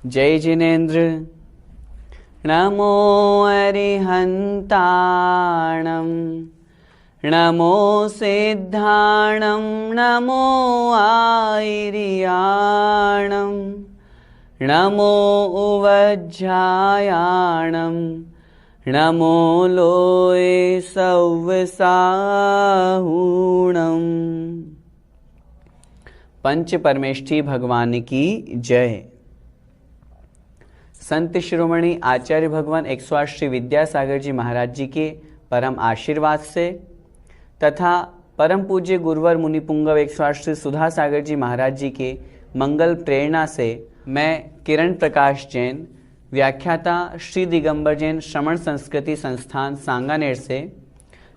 जय जिनेन्द्र। नमो अरिहन्ताणं नमो सिद्धाणं नमो आयर्याणं नमो उवज्झायाणं नमो लोये सव्वसाहूणम्। पंच परमेष्ठी भगवान की जय। संत शिरोमणि आचार्य भगवान 108 श्री विद्यासागर जी महाराज जी के परम आशीर्वाद से तथा परम पूज्य गुरुवर मुनि पुंगव 108 श्री सुधा सागर जी महाराज जी के मंगल प्रेरणा से मैं किरण प्रकाश जैन, व्याख्याता श्री दिगंबर जैन श्रमण संस्कृति संस्थान सांगानेर से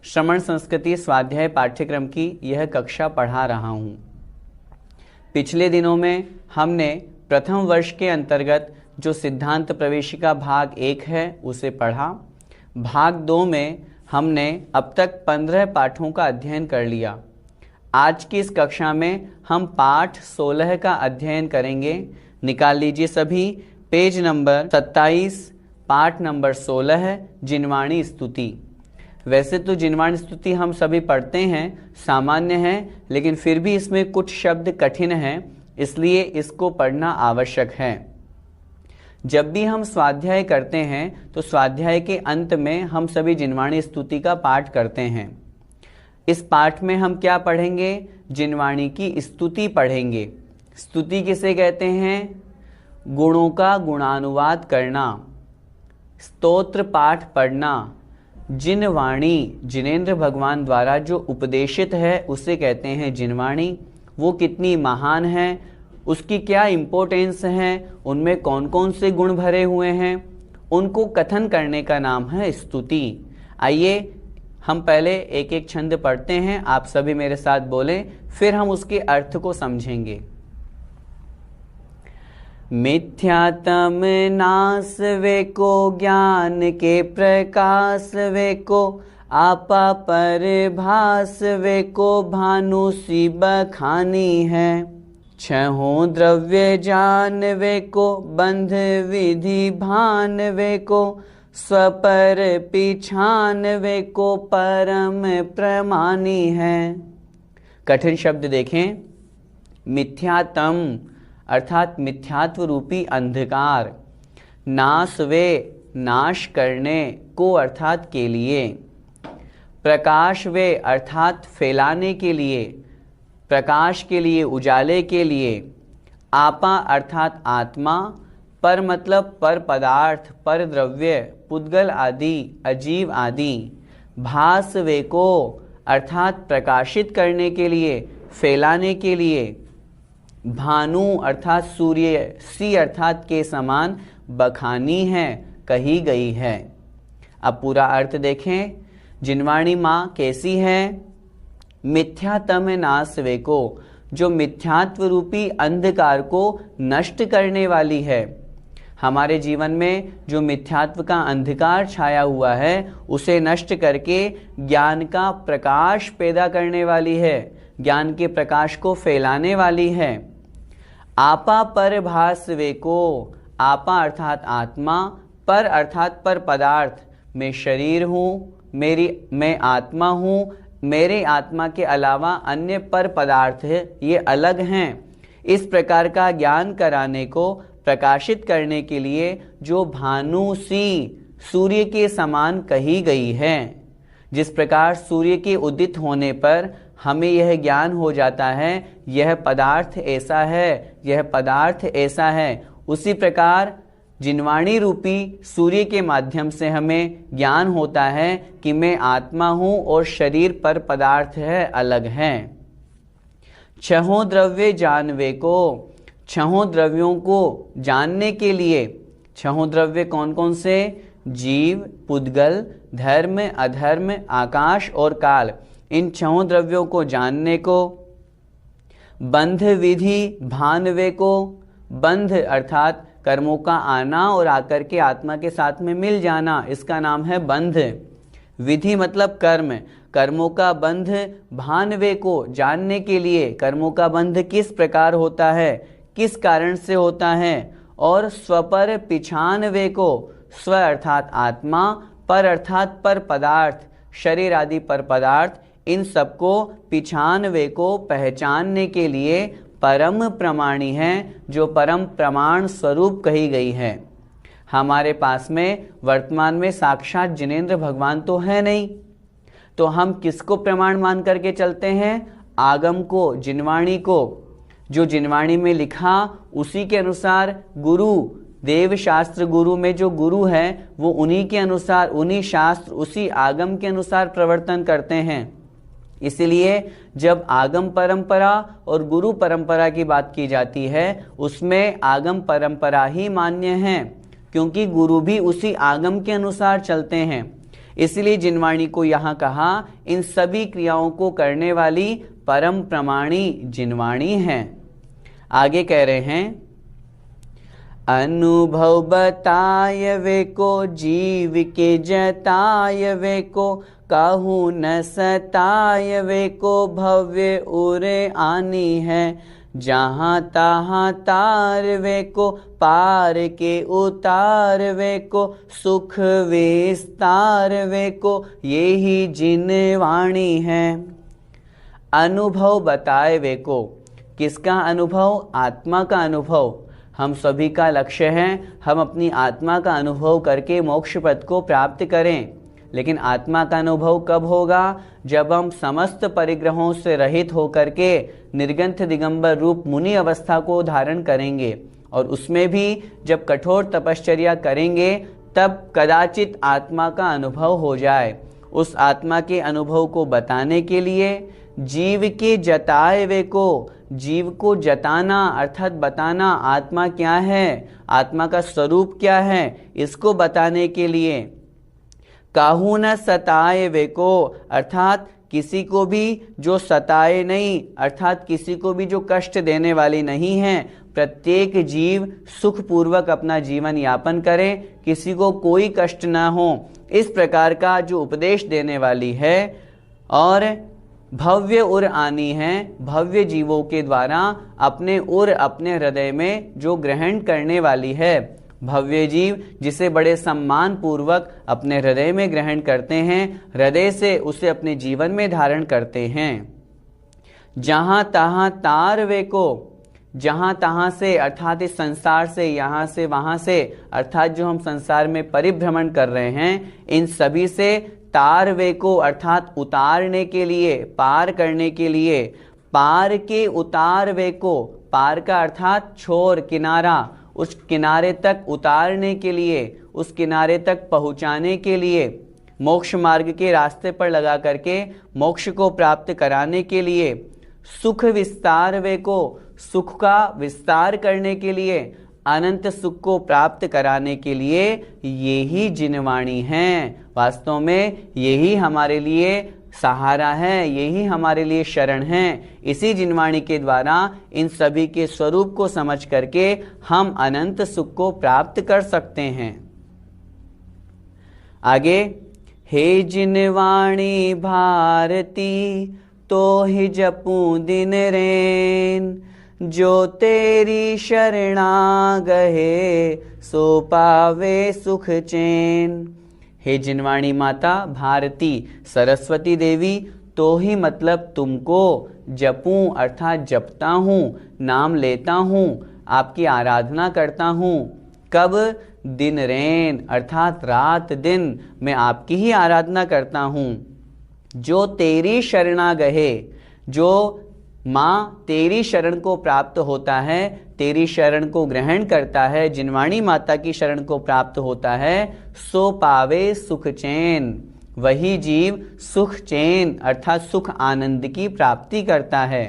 श्रमण संस्कृति स्वाध्याय पाठ्यक्रम की यह कक्षा पढ़ा रहा हूँ। पिछले दिनों में हमने प्रथम वर्ष के अंतर्गत जो सिद्धांत प्रवेशिका भाग 1 है उसे पढ़ा। भाग 2 में हमने अब तक 15 पाठों का अध्ययन कर लिया। आज की इस कक्षा में हम पाठ 16 का अध्ययन करेंगे। निकाल लीजिए सभी पेज नंबर 27, पाठ नंबर 16 है जिनवाणी स्तुति। वैसे तो जिनवाणी स्तुति हम सभी पढ़ते हैं, सामान्य है, लेकिन फिर भी इसमें कुछ शब्द कठिन हैं, इसलिए इसको पढ़ना आवश्यक है। जब भी हम स्वाध्याय करते हैं तो स्वाध्याय के अंत में हम सभी जिनवाणी स्तुति का पाठ करते हैं। इस पाठ में हम क्या पढ़ेंगे? जिनवाणी की स्तुति पढ़ेंगे। स्तुति किसे कहते हैं? गुणों का गुणानुवाद करना, स्तोत्र पाठ पढ़ना। जिनवाणी जिनेन्द्र भगवान द्वारा जो उपदेशित है उसे कहते हैं जिनवाणी। वो कितनी महान है, उसकी क्या इम्पोर्टेंस है, उनमें कौन कौन से गुण भरे हुए हैं, उनको कथन करने का नाम है स्तुति। आइए हम पहले एक एक छंद पढ़ते हैं, आप सभी मेरे साथ बोलें, फिर हम उसके अर्थ को समझेंगे। मिथ्यातम नास वे को ज्ञान के प्रकाश वे को आपा पर भास वे को भानु सी बखानी है। छहों द्रव्य जान वे को बंध विधि भान वे को स्वपर पिछान वे को परम प्रमानी है। कठिन शब्द देखें। मिथ्यातम अर्थात मिथ्यात्व रूपी अंधकार, नाश वे नाश करने को अर्थात के लिए, प्रकाश वे अर्थात फैलाने के लिए, प्रकाश के लिए, उजाले के लिए, आपा अर्थात आत्मा, पर मतलब पर पदार्थ, पर द्रव्य, पुद्गल आदि, अजीव आदि, भास वे को अर्थात प्रकाशित करने के लिए, फैलाने के लिए, भानु अर्थात सूर्य, सी अर्थात के समान, बखानी है, कही गई है। अब पूरा अर्थ देखें। जिनवाणी माँ कैसी है? मिथ्यातम नाश वे को, जो मिथ्यात्व रूपी अंधकार को नष्ट करने वाली है। हमारे जीवन में जो मिथ्यात्व का अंधकार छाया हुआ है उसे नष्ट करके ज्ञान का प्रकाश पैदा करने वाली है, ज्ञान के प्रकाश को फैलाने वाली है। आपा पर भास वे को, आपा अर्थात आत्मा, पर अर्थात पर पदार्थ, मैं शरीर हूँ, मैं आत्मा हूँ, मेरे आत्मा के अलावा अन्य पर पदार्थ है, ये अलग हैं। इस प्रकार का ज्ञान कराने को प्रकाशित करने के लिए जो भानु सी सूर्य के समान कही गई है। जिस प्रकार सूर्य के उदित होने पर हमें यह ज्ञान हो जाता है यह पदार्थ ऐसा है, यह पदार्थ ऐसा है, उसी प्रकार जिनवाणी रूपी सूर्य के माध्यम से हमें ज्ञान होता है कि मैं आत्मा हूँ और शरीर पर पदार्थ है, अलग है। छहों द्रव्य जानवे को, छहों द्रव्यों को जानने के लिए। छहों द्रव्य कौन कौन से? जीव, पुद्गल, धर्म, अधर्म, आकाश और काल। इन छहों द्रव्यों को जानने को। बंध विधि भानवे को, बंध अर्थात कर्मों का आना और आकर के आत्मा के साथ में मिल जाना, इसका नाम है बंध। विधि मतलब कर्म, कर्मों का बंध भानवे को जानने के लिए, कर्मों का बंध किस प्रकार होता है, किस कारण से होता है। और स्वपर पिछानवे को, स्व अर्थात आत्मा, पर अर्थात पर पदार्थ, शरीर आदि पर पदार्थ, इन सबको पिछानवे को पहचानने के लिए परम प्रमाणी है, जो परम प्रमाण स्वरूप कही गई है। हमारे पास में वर्तमान में साक्षात जिनेंद्र भगवान तो है नहीं, तो हम किसको प्रमाण मान करके चलते हैं? आगम को, जिनवाणी को। जो जिनवाणी में लिखा उसी के अनुसार गुरु, देव शास्त्र गुरु में जो गुरु है वो उन्हीं के अनुसार, उन्हीं शास्त्र, उसी आगम के अनुसार प्रवर्तन करते हैं। इसलिए जब आगम परंपरा और गुरु परंपरा की बात की जाती है, उसमें आगम परंपरा ही मान्य है, क्योंकि गुरु भी उसी आगम के अनुसार चलते हैं। इसलिए जिनवाणी को यहाँ कहा इन सभी क्रियाओं को करने वाली परम प्रमाणी जिनवाणी है। आगे कह रहे हैं, अनुभव बताय वे को, जीव के जताय वे को, कहूँ न सताय वे को, भव्य उरे आनी है। जहाँ तहाँ तार वे को, पार के उतार वे को, सुख विस्तार वे को, यही जिनवाणी है। अनुभव बताए वे को, किसका अनुभव? आत्मा का अनुभव। हम सभी का लक्ष्य है हम अपनी आत्मा का अनुभव करके मोक्ष पद को प्राप्त करें। लेकिन आत्मा का अनुभव कब होगा? जब हम समस्त परिग्रहों से रहित होकर के निर्गंथ दिगंबर रूप मुनि अवस्था को धारण करेंगे, और उसमें भी जब कठोर तपश्चर्या करेंगे तब कदाचित आत्मा का अनुभव हो जाए। उस आत्मा के अनुभव को बताने के लिए जीव के जताए वे को, जीव को जताना अर्थात बताना, आत्मा क्या है, आत्मा का स्वरूप क्या है, इसको बताने के लिए। काहू न सताए वे को, अर्थात किसी को भी जो सताए नहीं, अर्थात किसी को भी जो कष्ट देने वाली नहीं है। प्रत्येक जीव सुखपूर्वक अपना जीवन यापन करे, किसी को कोई कष्ट ना हो, इस प्रकार का जो उपदेश देने वाली है। और भव्य उर आनी है, भव्य जीवों के द्वारा अपने उर, अपने हृदय में जो ग्रहण करने वाली है। भव्य जीव जिसे बड़े सम्मान पूर्वक अपने हृदय में ग्रहण करते हैं, हृदय से उसे अपने जीवन में धारण करते हैं। जहाँ तहाँ तार वे को, जहाँ तहाँ से अर्थात इस संसार से, यहाँ से वहाँ से, अर्थात जो हम संसार में परिभ्रमण कर रहे हैं, इन सभी से तार वे को अर्थात उतारने के लिए, पार करने के लिए। पार के उतार वे को, पार का अर्थात छोर, किनारा, उस किनारे तक उतारने के लिए, उस किनारे तक पहुँचाने के लिए, मोक्ष मार्ग के रास्ते पर लगा करके मोक्ष को प्राप्त कराने के लिए। सुख विस्तार वे को, सुख का विस्तार करने के लिए, अनंत सुख को प्राप्त कराने के लिए यही जिनवाणी है। वास्तव में यही हमारे लिए सहारा है, यही हमारे लिए शरण है। इसी जिनवाणी के द्वारा इन सभी के स्वरूप को समझ करके हम अनंत सुख को प्राप्त कर सकते हैं। आगे, हे जिनवाणी भारती, तो ही जपूं दिन रैन, जो तेरी शरणा गहे, सो पावे सुख चैन। हे जिनवाणी माता भारती सरस्वती देवी, तो ही मतलब तुमको जपूं अर्थात जपता हूँ, नाम लेता हूँ, आपकी आराधना करता हूँ। कब? दिन रैन अर्थात रात दिन मैं आपकी ही आराधना करता हूँ। जो तेरी शरणा गहे, जो माँ तेरी शरण को प्राप्त होता है, तेरी शरण को ग्रहण करता है, जिनवाणी माता की शरण को प्राप्त होता है, सो पावे सुख चैन, वही जीव सुख चैन अर्थात सुख आनंद की प्राप्ति करता है।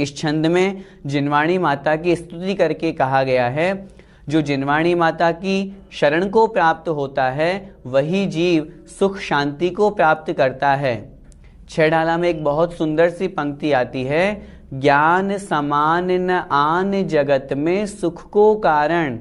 इस छंद में जिनवाणी माता की स्तुति करके कहा गया है, जो जिनवाणी माता की शरण को प्राप्त होता है वही जीव सुख शांति को प्राप्त करता है। 6 डाला में एक बहुत सुंदर सी पंक्ति आती है, ज्ञान समान न आन जगत में सुख को कारण।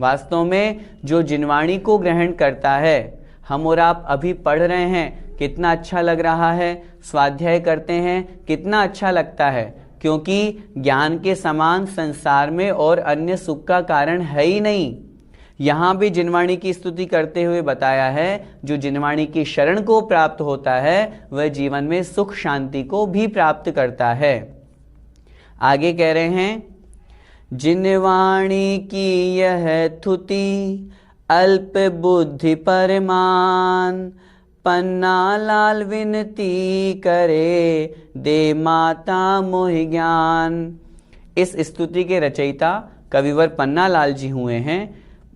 वास्तव में जो जिनवाणी को ग्रहण करता है, हम और आप अभी पढ़ रहे हैं, कितना अच्छा लग रहा है, स्वाध्याय करते हैं कितना अच्छा लगता है, क्योंकि ज्ञान के समान संसार में और अन्य सुख का कारण है ही नहीं। यहाँ भी जिनवाणी की स्तुति करते हुए बताया है, जो जिनवाणी की शरण को प्राप्त होता है वह जीवन में सुख शांति को भी प्राप्त करता है। आगे कह रहे हैं, जिनवाणी की यह थुति अल्प बुद्धि परमान, पन्ना लाल विनती करे दे माता मोहि ज्ञान। इस स्तुति के रचयिता कविवर पन्ना लाल जी हुए हैं।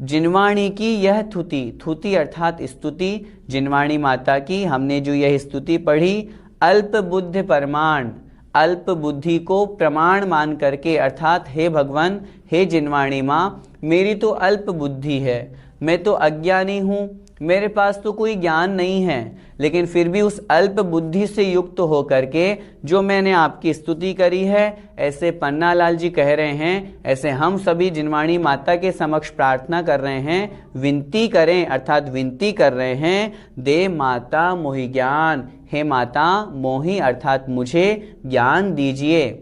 जिनवाणी की यह थुति, थुति अर्थात स्तुति, जिनवाणी माता की हमने जो यह स्तुति पढ़ी, अल्प बुद्धि परमाण, अल्प बुद्धि को प्रमाण मान करके, अर्थात हे भगवान, हे जिनवाणी माँ, मेरी तो अल्प बुद्धि है, मैं तो अज्ञानी हूँ, मेरे पास तो कोई ज्ञान नहीं है, लेकिन फिर भी उस अल्प बुद्धि से युक्त होकर के जो मैंने आपकी स्तुति करी है, ऐसे पन्ना लाल जी कह रहे हैं, ऐसे हम सभी जिनवाणी माता के समक्ष प्रार्थना कर रहे हैं, विनती करें अर्थात विनती कर रहे हैं, दे माता मोहि ज्ञान, हे माता मोहि अर्थात मुझे ज्ञान दीजिए।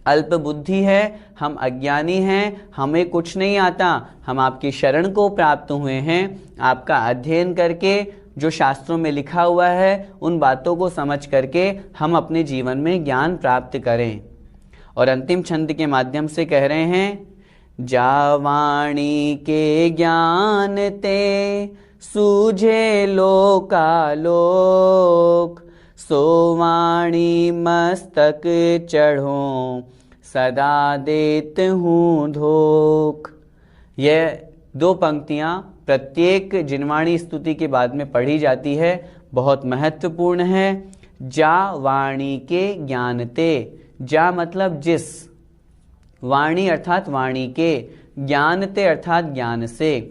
अल्प बुद्धि है, हम अज्ञानी हैं, हमें कुछ नहीं आता, हम आपकी शरण को प्राप्त हुए हैं, आपका अध्ययन करके जो शास्त्रों में लिखा हुआ है उन बातों को समझ करके हम अपने जीवन में ज्ञान प्राप्त करें। और अंतिम छंद के माध्यम से कह रहे हैं, जावाणी के ज्ञान ते सूझे लोकालोक, सोवाणी मस्तक चढ़ो सदा देत हूँ धोख। यह 2 पंक्तियां प्रत्येक जिनवाणी स्तुति के बाद में पढ़ी जाती है, बहुत महत्वपूर्ण है। जा वाणी के ज्ञान ते, जा मतलब जिस, वाणी अर्थात वाणी के, ज्ञान ते अर्थात ज्ञान से।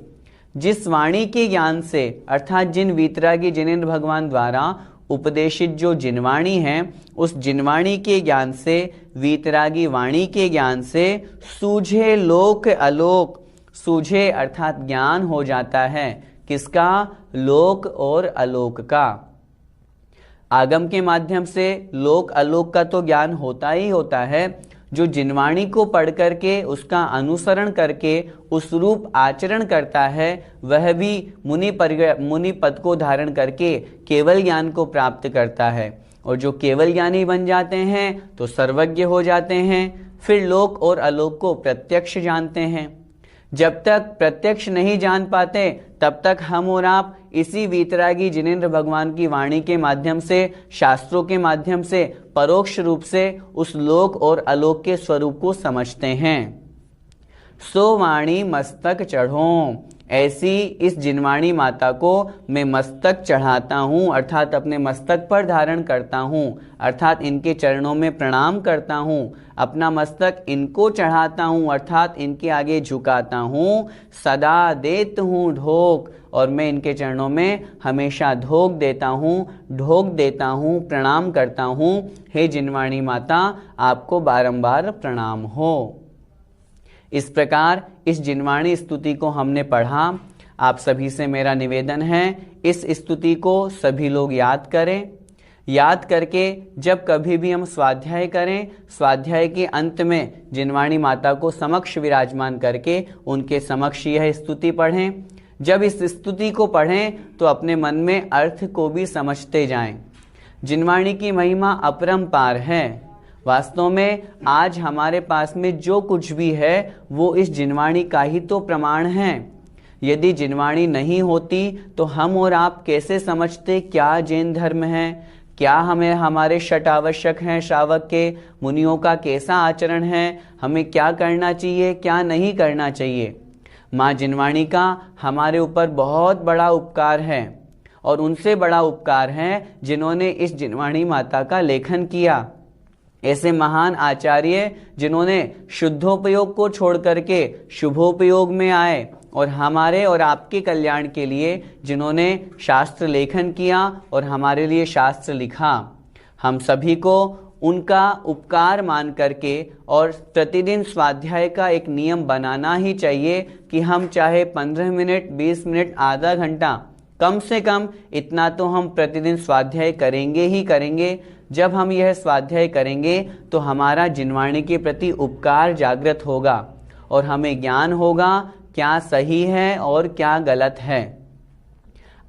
जिस वाणी के ज्ञान से अर्थात जिन वीतरागी जिनेंद्र भगवान द्वारा उपदेशित जो जिनवाणी है, उस जिनवाणी के ज्ञान से, वीतरागी वाणी के ज्ञान से सूझे लोक अलोक, सूझे अर्थात ज्ञान हो जाता है, किसका? लोक और अलोक का। आगम के माध्यम से लोक अलोक का तो ज्ञान होता ही होता है, जो जिनवाणी को पढ़ करके उसका अनुसरण करके उस रूप आचरण करता है, वह भी मुनि पद को धारण करके केवल ज्ञान को प्राप्त करता है। और जो केवल ज्ञानी बन जाते हैं तो सर्वज्ञ हो जाते हैं, फिर लोक और अलोक को प्रत्यक्ष जानते हैं। जब तक प्रत्यक्ष नहीं जान पाते तब तक हम और आप इसी वीतरागी जिनेंद्र भगवान की वाणी के माध्यम से, शास्त्रों के माध्यम से परोक्ष रूप से उस लोक और अलोक के स्वरूप को समझते हैं। सो वाणी मस्तक चढ़ो, ऐसी इस जिनवाणी माता को मैं मस्तक चढ़ाता हूँ, अर्थात अपने मस्तक पर धारण करता हूँ, अर्थात इनके चरणों में प्रणाम करता हूँ, अपना मस्तक इनको चढ़ाता हूँ, अर्थात इनके आगे झुकाता हूँ। सदा देत हूँ ढोक, और मैं इनके चरणों में हमेशा ढोक देता हूँ, प्रणाम करता हूँ। हे जिनवाणी माता, आपको बारंबार प्रणाम हो। इस प्रकार इस जिनवाणी स्तुति को हमने पढ़ा। आप सभी से मेरा निवेदन है, इस स्तुति को सभी लोग याद करें। याद करके जब कभी भी हम स्वाध्याय करें, स्वाध्याय के अंत में जिनवाणी माता को समक्ष विराजमान करके उनके समक्ष यह स्तुति पढ़ें। जब इस स्तुति को पढ़ें तो अपने मन में अर्थ को भी समझते जाएं। जिनवाणी की महिमा अपरंपार है। वास्तव में आज हमारे पास में जो कुछ भी है वो इस जिनवाणी का ही तो प्रमाण है। यदि जिनवाणी नहीं होती तो हम और आप कैसे समझते क्या जैन धर्म है, क्या हमें हमारे षट आवश्यक हैं श्रावक के, मुनियों का कैसा आचरण है, हमें क्या करना चाहिए क्या नहीं करना चाहिए। माँ जिनवाणी का हमारे ऊपर बहुत बड़ा उपकार है, और उनसे बड़ा उपकार है जिन्होंने इस जिनवाणी माता का लेखन किया। ऐसे महान आचार्य जिन्होंने शुद्धोपयोग को छोड़ करके शुभोपयोग में आए और हमारे और आपके कल्याण के लिए जिन्होंने शास्त्र लेखन किया और हमारे लिए शास्त्र लिखा, हम सभी को उनका उपकार मान करके और प्रतिदिन स्वाध्याय का एक नियम बनाना ही चाहिए कि हम चाहे 15 मिनट, 20 मिनट, आधा घंटा, कम से कम इतना तो हम प्रतिदिन स्वाध्याय करेंगे ही करेंगे। जब हम यह स्वाध्याय करेंगे तो हमारा जिनवाणी के प्रति उपकार जागृत होगा और हमें ज्ञान होगा क्या सही है और क्या गलत है।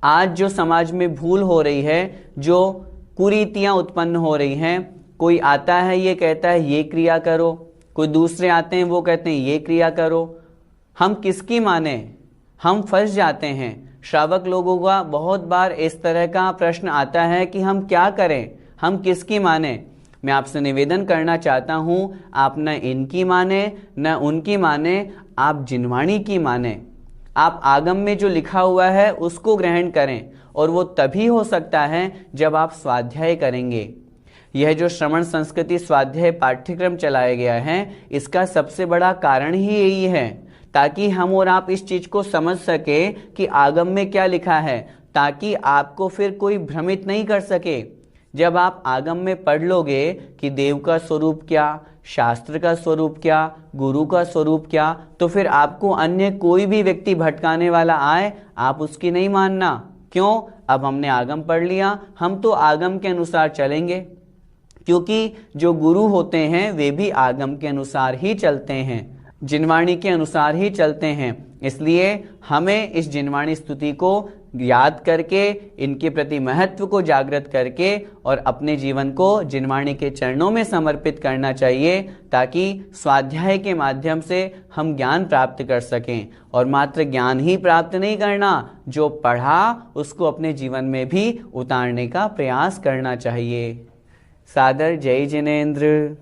आज जो समाज में भूल हो रही है, जो कुरीतियां उत्पन्न हो रही हैं, कोई आता है ये कहता है ये क्रिया करो, कोई दूसरे आते हैं वो कहते हैं ये क्रिया करो, हम किसकी माने? हम फंस जाते हैं। श्रावक लोगों का बहुत बार इस तरह का प्रश्न आता है कि हम क्या करें, हम किसकी माने? मैं आपसे निवेदन करना चाहता हूँ, आप न इनकी माने न उनकी माने, आप जिनवाणी की माने। आप आगम में जो लिखा हुआ है उसको ग्रहण करें और वो तभी हो सकता है जब आप स्वाध्याय करेंगे। यह जो श्रवण संस्कृति स्वाध्याय पाठ्यक्रम चलाया गया है, इसका सबसे बड़ा कारण ही यही है ताकि हम और आप इस चीज को समझ सके कि आगम में क्या लिखा है, ताकि आपको फिर कोई भ्रमित नहीं कर सके। जब आप आगम में पढ़ लोगे कि देव का स्वरूप क्या, शास्त्र का स्वरूप क्या, गुरु का स्वरूप क्या, तो फिर आपको अन्य कोई भी व्यक्ति भटकाने वाला आए, आप उसकी नहीं मानना। क्यों? अब हमने आगम पढ़ लिया, हम तो आगम के अनुसार चलेंगे, क्योंकि जो गुरु होते हैं वे भी आगम के अनुसार ही चलते हैं, जिनवाणी के अनुसार ही चलते हैं। इसलिए हमें इस जिनवाणी स्तुति को याद करके, इनके प्रति महत्व को जागृत करके और अपने जीवन को जिनवाणी के चरणों में समर्पित करना चाहिए, ताकि स्वाध्याय के माध्यम से हम ज्ञान प्राप्त कर सकें। और मात्र ज्ञान ही प्राप्त नहीं करना, जो पढ़ा उसको अपने जीवन में भी उतारने का प्रयास करना चाहिए। सादर जय जिनेंद्र।